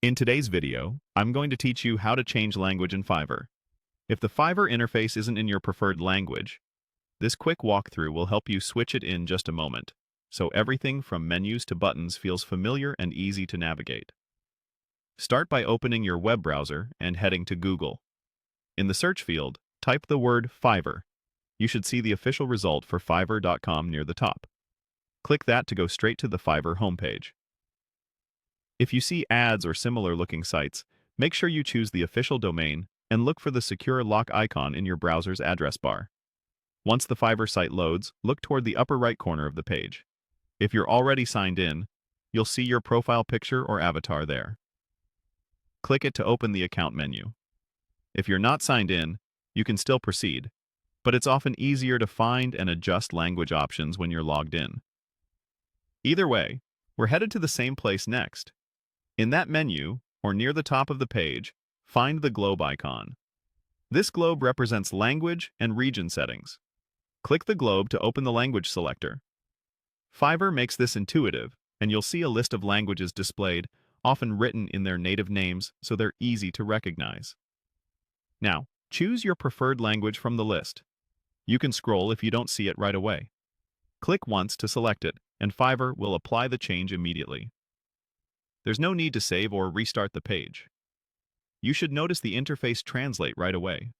In today's video, I'm going to teach you how to change language in Fiverr. If the Fiverr interface isn't in your preferred language, this quick walkthrough will help you switch it in just a moment, so everything from menus to buttons feels familiar and easy to navigate. Start by opening your web browser and heading to Google. In the search field, type the word Fiverr. You should see the official result for Fiverr.com near the top. Click that to go straight to the Fiverr homepage. If you see ads or similar-looking sites, make sure you choose the official domain and look for the secure lock icon in your browser's address bar. Once the Fiverr site loads, look toward the upper right corner of the page. If you're already signed in, you'll see your profile picture or avatar there. Click it to open the account menu. If you're not signed in, you can still proceed, but it's often easier to find and adjust language options when you're logged in. Either way, we're headed to the same place next. In that menu, or near the top of the page, find the globe icon. This globe represents language and region settings. Click the globe to open the language selector. Fiverr makes this intuitive, and you'll see a list of languages displayed, often written in their native names so they're easy to recognize. Now, choose your preferred language from the list. You can scroll if you don't see it right away. Click once to select it, and Fiverr will apply the change immediately. There's no need to save or restart the page. You should notice the interface translate right away.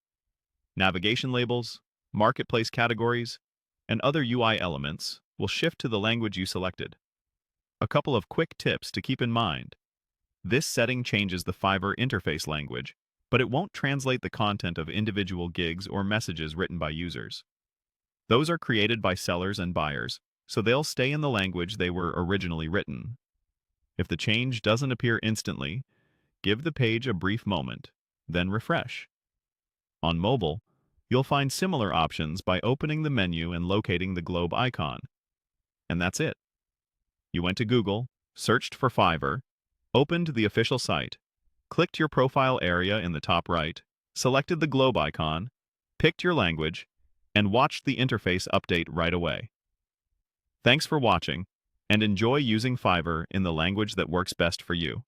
Navigation labels, marketplace categories, and other UI elements will shift to the language you selected. A couple of quick tips to keep in mind. This setting changes the Fiverr interface language, but it won't translate the content of individual gigs or messages written by users. Those are created by sellers and buyers, so they'll stay in the language they were originally written. If the change doesn't appear instantly, give the page a brief moment, then refresh. On mobile, you'll find similar options by opening the menu and locating the globe icon. And that's it. You went to Google, searched for Fiverr, opened the official site, clicked your profile area in the top right, selected the globe icon, picked your language, and watched the interface update right away. Thanks for watching, and enjoy using Fiverr in the language that works best for you.